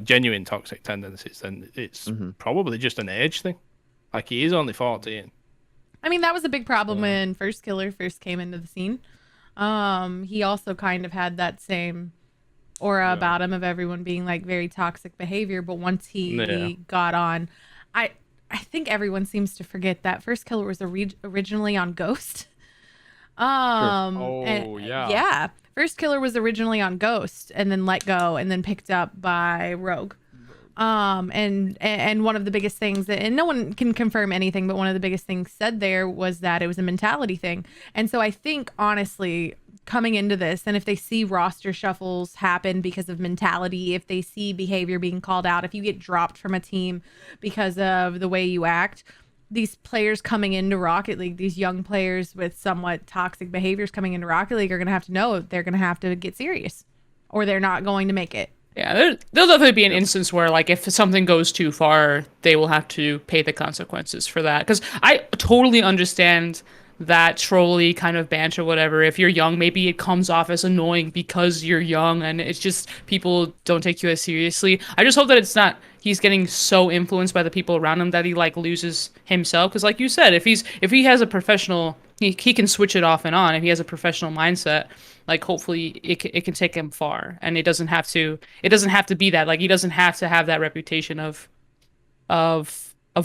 genuine toxic tendencies, then it's probably just an age thing. Like he is only 14. I mean, that was a big problem when First Killer first came into the scene. He also kind of had that same aura about him of everyone being like very toxic behavior. But once he got on, I think everyone seems to forget that First Killer was originally on Ghost. Yeah. First Killer was originally on Ghost and then let go and then picked up by Rogue. And one of the biggest things and no one can confirm anything, but one of the biggest things said there was that it was a mentality thing. And so I think honestly, coming into this, and if they see roster shuffles happen because of mentality, if they see behavior being called out, if you get dropped from a team because of the way you act, these players coming into Rocket League, these young players with somewhat toxic behaviors coming into Rocket League are going to have to know they're going to have to get serious or they're not going to make it. Yeah, there'll definitely be an instance where, like, if something goes too far, they will have to pay the consequences for that. Because I totally understand that trolly kind of banter, whatever. If you're young, maybe it comes off as annoying because you're young and it's just people don't take you as seriously. I just hope that it's not he's getting so influenced by the people around him that he like loses himself. Because like you said, if he has a professional, he can switch it off and on. If he has a professional mindset, like hopefully it can take him far, and it doesn't have to be that. Like he doesn't have to have that reputation of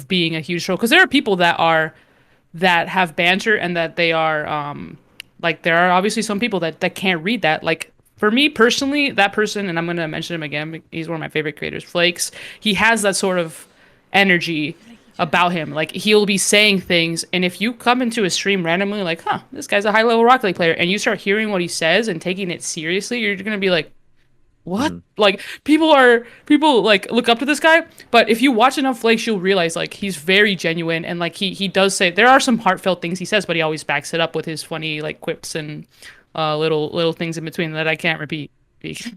being a huge troll. Because there are people that have banter and that they are like there are obviously some people that can't read that. Like for me personally, that person, and I'm gonna mention him again, he's one of my favorite creators, Flakes. He has that sort of energy about him. Like he'll be saying things, and if you come into a stream randomly like, this guy's a high level Rocket League player, and you start hearing what he says and taking it seriously, you're gonna be like, what? Like people like look up to this guy, but if you watch enough Flakes, you'll realize like he's very genuine, and like he does say there are some heartfelt things he says, but he always backs it up with his funny like quips and little things in between that I can't repeat.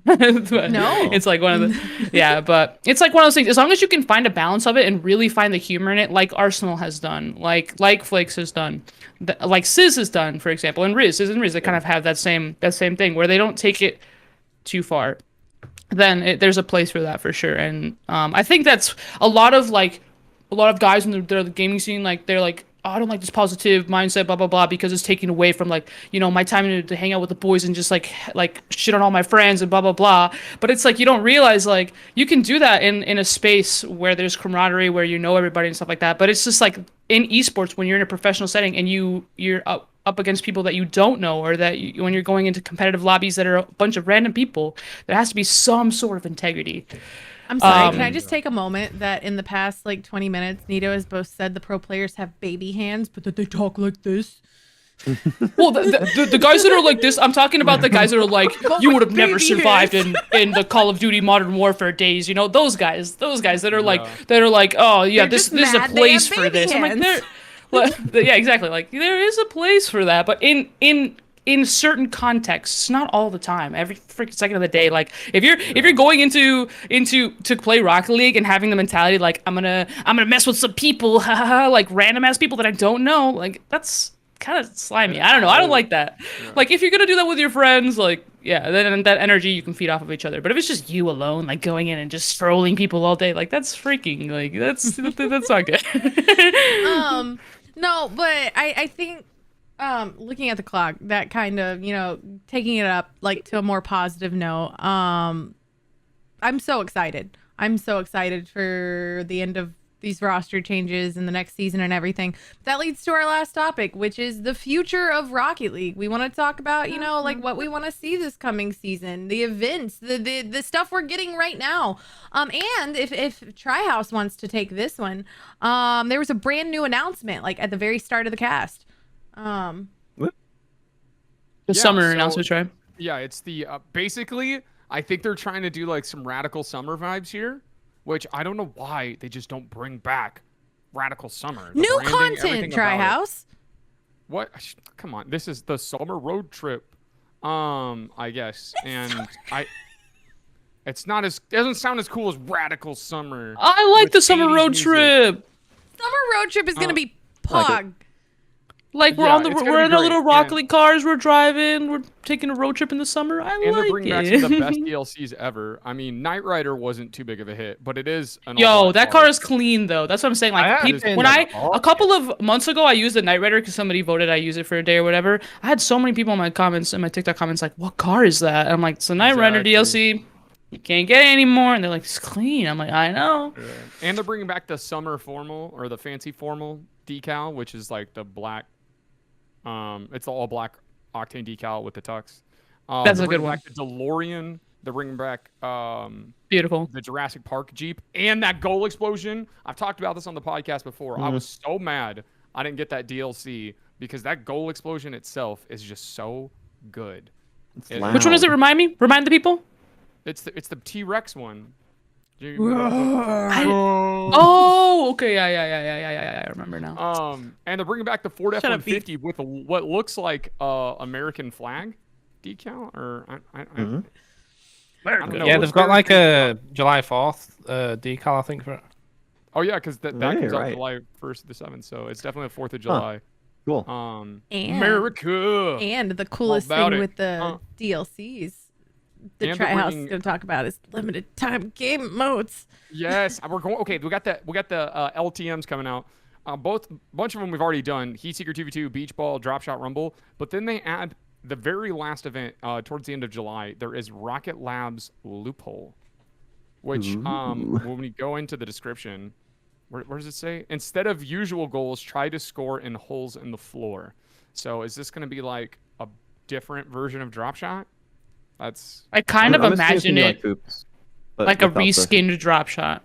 No, it's like one of the but it's like one of those things. As long as you can find a balance of it and really find the humor in it, like Arsenal has done, like Flakes has done, like Sizz has done, for example, and Riz they kind of have that same thing where they don't take it too far. Then there's a place for that for sure. And I think that's a lot of guys in the gaming scene, like they're like, oh, I don't like this positive mindset, blah blah blah, because it's taking away from like, you know, my time to hang out with the boys and just like shit on all my friends and blah blah blah. But it's like you don't realize like you can do that in a space where there's camaraderie, where you know everybody and stuff like that. But it's just like in esports, when you're in a professional setting and you're up against people that you don't know, or that when you're going into competitive lobbies that are a bunch of random people, there has to be some sort of integrity. I'm sorry, can I just take a moment that in the past like 20 minutes, Neato has both said the pro players have baby hands, but that they talk like this. Well, the guys that are like this, I'm talking about the guys that are like, you would have never survived in the Call of Duty Modern Warfare days, you know, those guys that are like, oh yeah, this is a place for this. I'm like, yeah, exactly. Like there is a place for that, but in certain contexts, not all the time. Every freaking second of the day. Like if you're going into to play Rocket League and having the mentality like I'm gonna mess with some people, like random ass people that I don't know, like that's kind of slimy. I don't know. I don't like that. Yeah. Like if you're gonna do that with your friends, like yeah, then that energy you can feed off of each other. But if it's just you alone, like going in and just trolling people all day, like that's freaking like that's not good. No, but I think looking at the clock, that kind of, you know, taking it up like to a more positive note. I'm so excited. I'm so excited for the end of these roster changes in the next season and everything. That leads to our last topic, which is the future of Rocket League. We want to talk about, you know, like what we want to see this coming season, the events, the stuff we're getting right now. And if Trihouse wants to take this one, there was a brand new announcement like at the very start of the cast. The Yeah, summer so- announcement, right? Yeah, it's the basically. I think they're trying to do like some radical summer vibes here, which I don't know why they just don't bring back radical summer. The New branding, content, everything about it. Trihouse. What? Come on, this is the summer road trip. I guess, and it's not as doesn't sound as cool as radical summer. I like with the summer 80s road music. trip. Summer road trip is gonna be like it. pog. Like Yeah, we're it's gonna we're be in our great, little Rocket and- League cars. We're driving. We're taking a road trip in the summer. I And they're like bringing back it. some of the best DLCs ever. I mean, Knight Rider wasn't too big of a hit, but it is an Yo, all-black that car is clean though. That's what I'm saying. I Like, haven't seen when that a couple of months ago, I used the Knight Rider because somebody voted I use it for a day or whatever. I had so many people in my comments, in my TikTok comments, like, "What car is that?" And I'm like, "It's the Knight Rider Exactly. DLC. You can't get it anymore." And they're like, "It's clean." I'm like, "I know." Yeah. And they're bringing back the summer formal or the fancy formal decal, which is like the black. It's the all black octane decal with the tux. That's they're a good bringing one. back the DeLorean. They're bringing back Beautiful. the Jurassic Park Jeep and that goal explosion. I've talked about this on the podcast before. I was so mad I didn't get that DLC because that goal explosion itself is just so good. It's Which Which one does it loud. remind me? Remind the people. It's the T-Rex one. Oh, okay. Yeah. I remember now. And they're bringing back the Ford Shut up, F-150 with what looks like American flag decal, or I don't know. Yeah, It looks they've got very like cool. a July 4th decal, I think, for it. Oh yeah, because that Yeah, comes out right. July 1st to the 7th, so it's definitely the 4th of July. Cool. And- America. And the coolest about thing it. with the DLCs, the And they're Trihouse is bringing- going to talk about is limited time game modes. Yes, we're going. Okay, we got the LTMs coming out. Bunch of them we've already done. Heat Seeker 2v2, Beach Ball, Drop Shot Rumble. But then they add the very last event towards the end of July. There is Rocket Labs Loophole, which when we go into the description, where does it say? Instead of usual goals, try to score in holes in the floor. So is this going to be like a different version of Drop Shot? That's I kind of I'm assuming it's imagine gonna it be hoops, but like a without the- reskinned drop shot.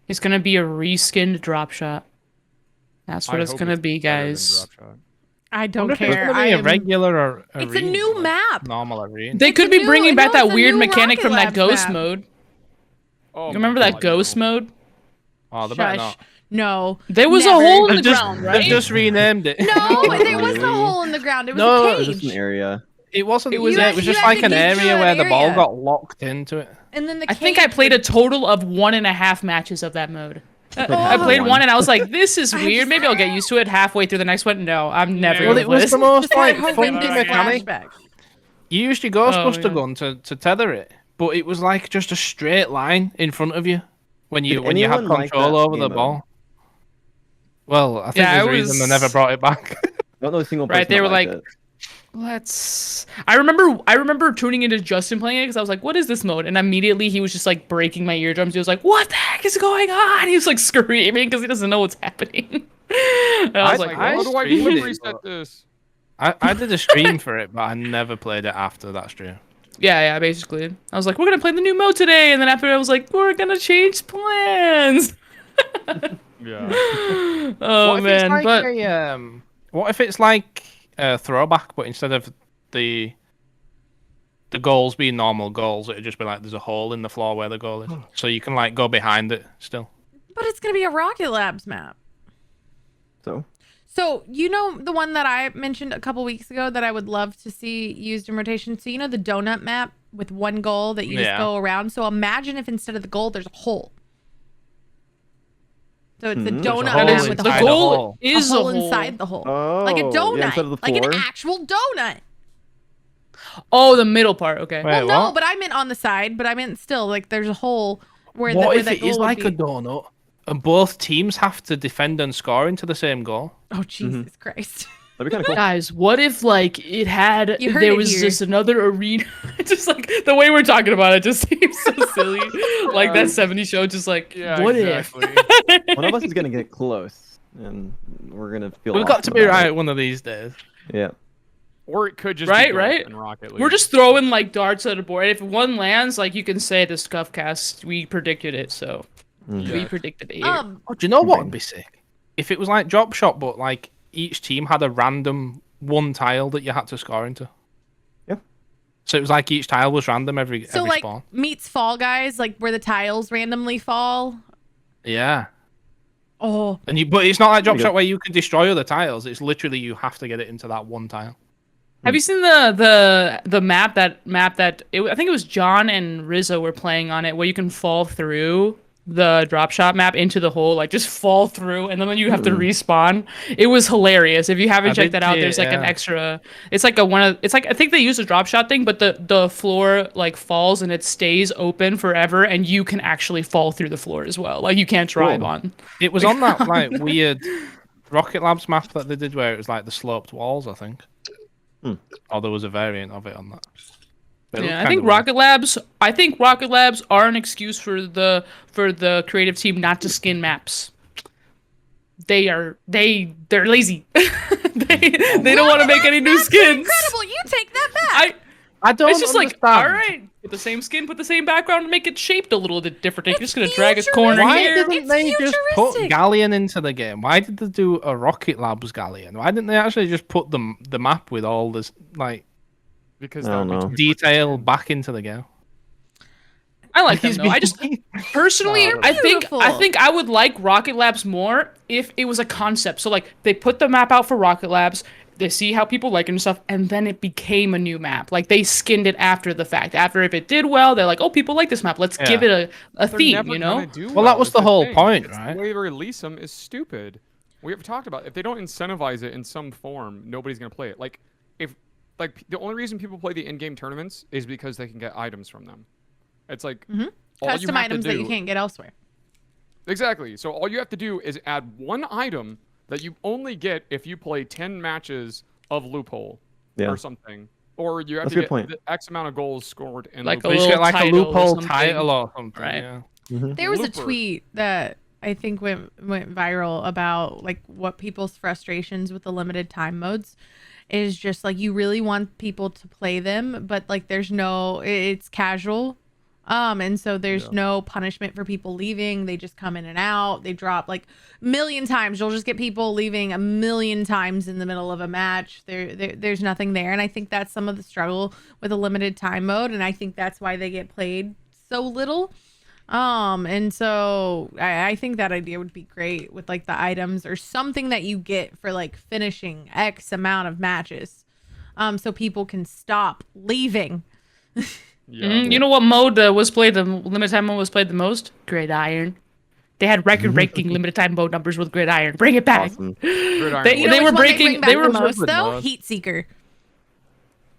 It's gonna be a reskinned drop shot. That's what I it's hope gonder be, better than guys. Drop Shot. I don't Wonder if it's care. gonna be a regular or It's a arena, new like map. normal arena. They It's could a be new- bringing back no, that it's a weird new mechanic Rocket from that Labs ghost map. mode. Oh, You my remember that God, ghost no. mode? Oh, they better Shush. not. No. There was Never. a hole in the They've just, ground, they've right? just renamed it. No, there was Really? no hole in the ground. It was No, a it It's cage. just an area. It wasn't. It was- yeah, it was you just had like to an get through area that where the ball area. got locked into it. And then the I think I cage played a would- total of 1.5 matches of that mode. I played one and I was like, "This is weird. Maybe I'll get used to it." Halfway through the next one, no, I'm never Well, gonna Well, it play was this. the most Just had like horrendous funky mechanic. flashbacks. You used your Ghostbuster yeah. gun to tether it, but it was like just a straight line in front of you when you Did when you had anyone like control that over the game mode? ball. Well, I think Yeah, there's it a reason they was- never brought it back. I don't know a single person Right, they that were liked like- it. Let's. I remember tuning into Justin playing it because I was like, "What is this mode?" And immediately he was just like breaking my eardrums. He was like, "What the heck is going on?" He was like screaming because he doesn't know what's happening. And I was like, I how do I streamed it, reset but- this? I did a stream for it, but I never played it after that stream. Yeah, basically. I was like, "We're gonna play the new mode today," and then after I was like, "We're gonna change plans." Yeah. Oh What if man, it's like but what if it's like a throwback, but instead of the goals being normal goals, it'd just be like there's a hole in the floor where the goal is, so you can like go behind it still. But it's going to be a Rocket Labs map. So You know the one that I mentioned a couple weeks ago that I would love to see used in rotation? So you know the donut map with one goal that you just Yeah. go around? So imagine if instead of the goal, there's a hole. So it's a There's a donut hole map with the a inside the hole. goal hole. is a hole a hole inside the hole. Oh, Like a yeah, donut. instead of the like an floor? actual donut. Oh, the middle part. Okay. Wait, Well, no, what? but I meant on the side, but I meant still, like there's a hole where What where if that it is goal would like a be. donut and both teams have to defend and score into the same goal? Oh, Jesus Christ. That'd be kind of cool. Guys, what if like it had You heard there it was here. just another arena? Just like the way we're talking about it just seems so silly. Like that 70 show, just like Yeah, what exactly. if? One of us is gonna get close, and we're gonna feel. We've got to awesome be about right it. one of these days. Yeah. Or it could just Right, be golf right. and Rocket League. We're just throwing like darts at a board. If one lands, like you can say the Scuffed Cast, we predicted it, so Mhm. we Yeah. predicted it. Oh, do you know what Okay. would be sick? If it was like drop shot, but like each team had a random one tile that you had to score into. Yeah. So it was like each tile was random every So like spawn. meets Fall Guys, like where the tiles randomly fall. Yeah. Oh, But it's not like drop Pretty shot good. where you can destroy other tiles. It's literally you have to get it into that one tile. Have you seen the map that I think it was John and Rizzo were playing on it, where you can fall through the drop shot map into the hole, like just fall through, and then you have to respawn. It was hilarious. If you haven't I checked did that out, see there's it, like an yeah. extra. It's like it's like I think they use a drop shot thing, but the floor like falls and it stays open forever, and you can actually fall through the floor as well. Like you can't drive Cool. on. It was on that like weird Rocket Labs map that they did where it was like the sloped walls, I think. Or there was a variant of it on that. But it looked Yeah, I kinda think weird. Rocket Labs are an excuse for the creative team not to skin maps. They're lazy. they don't want to make any new skins. incredible! You take that back. I don't It's just like, understand. all right, get the same skin, put the same background, and make it shaped a little bit different. You're It's just gonna drag a corner Why here. didn't It's they just put futuristic. Galleon into the game? Why did they do a Rocket Labs Galleon? Why didn't they actually just put the map with all this like because I that don't would know. be too much. detail back into the game? I like them He's though. I just personally, Oh, I think beautiful. I would like Rocket Labs more if it was a concept. So like they put the map out for Rocket Labs, they see how people like it and stuff, and then it became a new map. Like they skinned it after the fact. After if it did well, they're like, oh, people like this map. Let's give it a They're theme. never You know? gonna do Well, that was is the whole thing. point, It's right? The way they release them is stupid. We have talked about it. If they don't incentivize it in some form, nobody's gonna play it. Like the only reason people play the in-game tournaments is because they can get items from them. It's like all you Custom have items to that do, you can't get elsewhere. Exactly. So all you have to do is add one item that you only get if you play 10 matches of Loophole Yeah. or something. Or you have That's a to good get point. the X amount of goals scored in Like Loophole. We should get like a title or loophole something. title or something. Right. Yeah. There was a Looper. tweet that I think went viral about like what people's frustrations with the limited time modes is just like you really want people to play them, but like it's casual. And so there's no punishment for people leaving. They just come in and out. They drop like a million times. You'll just get people leaving a million times in the middle of a match. There's nothing there. And I think that's some of the struggle with a limited time mode. And I think that's why they get played so little. And so I think that idea would be great with like the items or something that you get for like finishing X amount of matches. So people can stop leaving. Yeah. You know what mode was played? The limited time mode was played the most. Gridiron. They had record-breaking limited time mode numbers with Gridiron. Bring it back. Awesome. Gridiron They- was- You know were which one breaking- bring back they were the most good though. mode. Heat Seeker.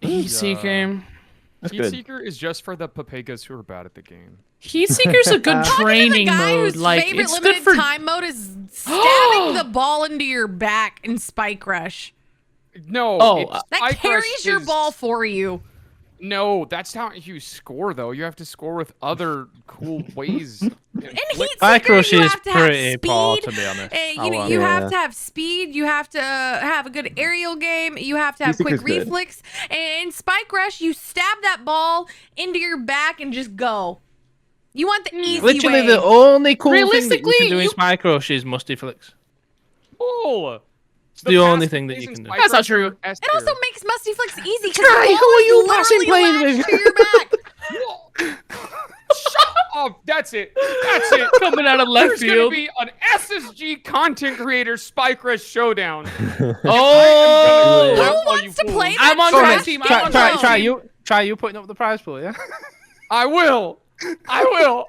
Heat Seeker. That's Heat good. Seeker is just for the Papegas who are bad at the game. Heat Seeker's a good Talking to the training guy mode. whose Like favorite it's good limited for time mode is stabbing the ball into your back in Spike Rush. No, Oh, it's- That Spike Rush carries your is- ball for you. No, that's how you score though. You have to score with other cool ways. In Heat Spike Seeker, Rush you is have to have pretty speed. poor, to be honest. You know, Oh, you well. have Yeah. to have speed. You have to have a good aerial game. You have to have Heat quick Seeker's good. reflex. And in Spike Rush, you stab that ball into your back and just go. You want the easy Literally, way. the only cool thing that you Realistically, can do in you- Spike Rush is Musty Flicks. Oh, It's the only thing that you can do. That's not true. It also makes Musty Flicks easy because Try, the who ball are is you passing literally plays latched with? to your back. Shut up! That's it. That's it. coming out of left There's gonna field. be an SSG content creator Spike Rush showdown. Oh, Who Who wants to play that I'm on Go track ahead. team. Try, I'm on try, track try team. you. Try you putting up the prize pool, yeah. I will. I will.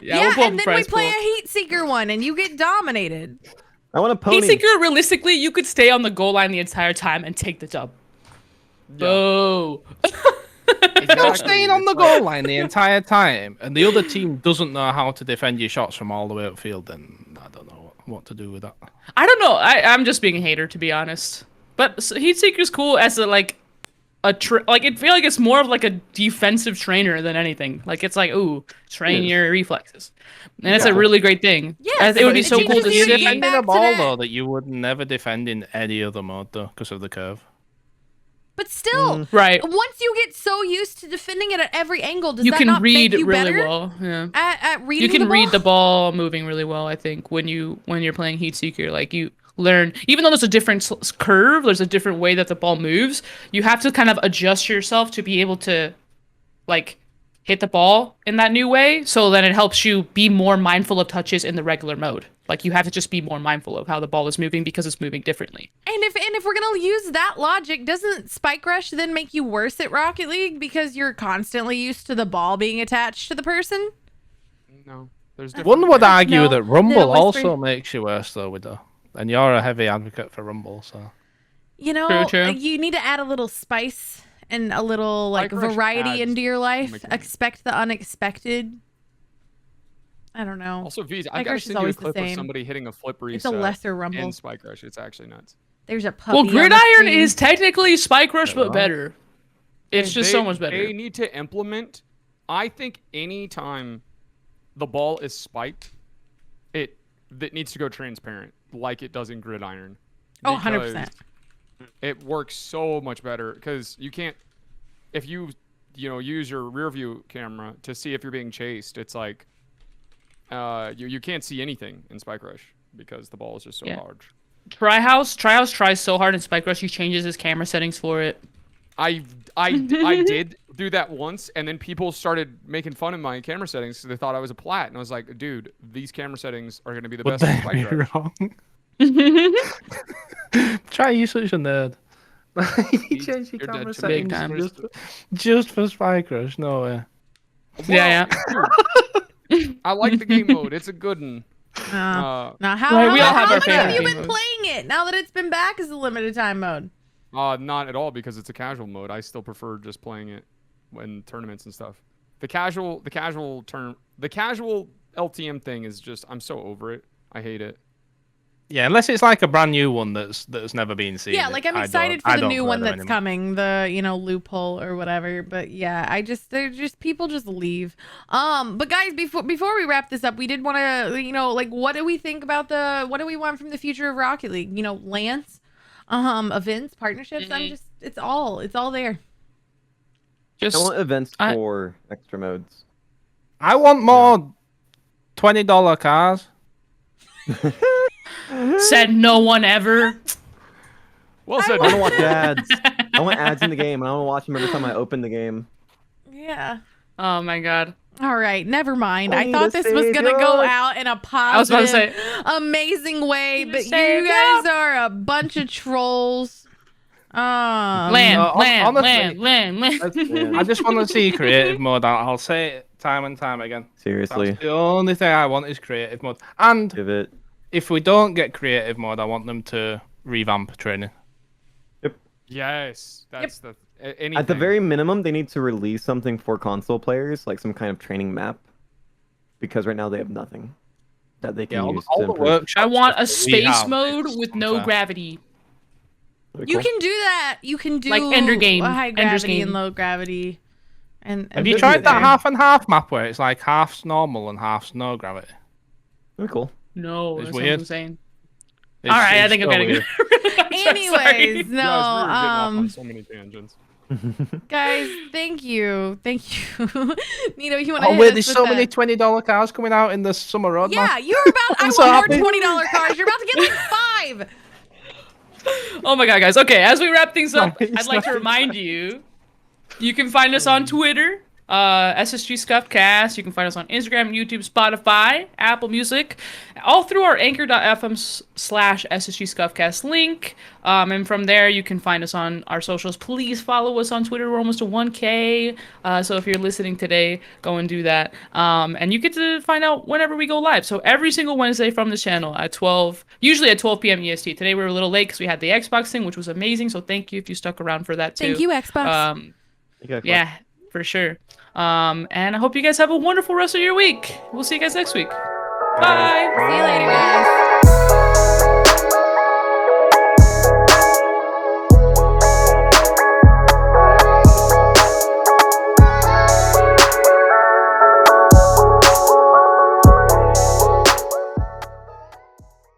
Yeah, we'll pull up and the then we prize play pool. a Heat Seeker one, and you get dominated. I want a pony. Heat Seeker, realistically, you could stay on the goal line the entire time and take the dub. Boo. You're staying on the goal line the entire time, and the other team doesn't know how to defend your shots from all the way upfield. Then I don't know what to do with that. I don't know. I'm just being a hater, to be honest. But Heatseeker's cool as a like I feel like it's more of like a defensive trainer than anything. Like it's like, ooh, train your reflexes, and it's a really great thing. Yes, it would be it so cool teaches to you see. to get defending back a to ball that. though that you would never defend in any other mode though, because of the curve. But still, Right. once you get so used to defending it at every angle, does You that can not read make you really better well. Yeah. at reading You can the ball? read the ball moving really well. I think when you're playing Heatseeker, like you learn, even though there's a different curve, there's a different way that the ball moves. You have to kind of adjust yourself to be able to, like, hit the ball in that new way. So then it helps you be more mindful of touches in the regular mode. Like you have to just be more mindful of how the ball is moving because it's moving differently. And if we're gonna use that logic, doesn't Spike Rush then make you worse at Rocket League because you're constantly used to the ball being attached to the person? No, there's different. One would argue No, that Rumble little whisper. also makes you worse though, with the, and you're a heavy advocate for Rumble, so. You know, True. you need to add a little spice and a little like Spike Rush variety adds into your life. mechanics. Expect the unexpected. I don't know. Also, Veeds, Spike I've got to Rush is send you a always the clip of same. somebody hitting a flip reset It's a lesser Rumble. in Spike Rush. It's actually nuts. There's a puppy. Well, on the Gridiron screen. is technically Spike Rush, but better. It's just so They- much better. They need to implement. I think any time the ball is spiked, it needs to go transparent, like it does in Gridiron. Oh, 100%. because It works so much better because you can't. If you use your rear view camera to see if you're being chased, it's like you can't see anything in Spike Rush because the ball is just so Yeah. large. Trihouse tries so hard in Spike Rush, he changes his camera settings for it. I did do that once, and then people started making fun of my camera settings because they thought I was a plat, and I was like, dude, these camera settings are gonna be the Would best in they Spike be Rush. wrong? Try, you such a nerd. You change your You're camera dead to big settings time. just for Spike Rush, no way. Yeah. Dude, I like the game mode. It's a good one. Now, Right, how we all have our much have favorite you game been modes. playing it now that it's been back as a limited time mode? Not at all because it's a casual mode. I still prefer just playing it in tournaments and stuff. The casual LTM thing is just, I'm so over it. I hate it. Yeah, unless it's like a brand new one that's never been seen. Yeah, like I'm I excited don't- I for the don't new play one them that's anymore. coming, the loophole or whatever. But yeah, they're just people just leave. But guys, before we wrap this up, we did want to like what do we think about what do we want from the future of Rocket League? Lance, events, partnerships. It's all there. Just I want events I- for extra modes. I want more $20 cars. said no one ever. Well said. I don't want ads. I want ads in the game, and I want to watch them every time I open the game. Yeah. Oh my god. All right, never mind. I Need thought a this was gonna go savior. out in a was about to positive, say- amazing way, Need a but you savior. guys are a bunch of trolls. Land. I just want to see creative mode. I'll say it time and time again. Seriously, That's the only thing I want is creative mode. And give it. if we don't get creative mode, I want them to revamp training. Yes, that's anything. At the very minimum, they need to release something for console players, like some kind of training map, because right now they have nothing that they can Yeah, use all to the improve. workshops I want a that we space have, mode it's with no unfair. gravity. Really You cool. can do that. You can do Like Ender Game, a high Ender's gravity and Game. low gravity. And Have you Could be tried that there. half and half map where it's like half's normal and half's no gravity? Really cool. No, It's that weird. sounds insane. It's- All right, I it's think I'm so getting weird. it. Anyways, no, Guys, we were getting off on so many tangents. guys, thank you. Neato, you want to Oh hit wait, us there's with so that? many $20 cars coming out in the summer road. Yeah, you're about. I I'm so want more happy. $20 cars. You're about to get like 5. Oh my god, guys. Okay, as we wrap things up, Sorry, I'd like to sorry. remind you, you can find us on Twitter, SSG Scuffed Cast. You can find us on Instagram, YouTube, Spotify, Apple Music, all through our anchor.fm/SSG Scuffcast link. And from there, you can find us on our socials. Please follow us on Twitter. We're almost to 1K. So if you're listening today, go and do that. And you get to find out whenever we go live. So every single Wednesday from this channel at 12, usually at 12 p.m. EST. Today we were a little late because we had the Xbox thing, which was amazing. So thank you if you stuck around for that too. Thank you, Xbox. Yeah, for sure. And I hope you guys have a wonderful rest of your week. We'll see you guys next week. Bye. See you later, guys.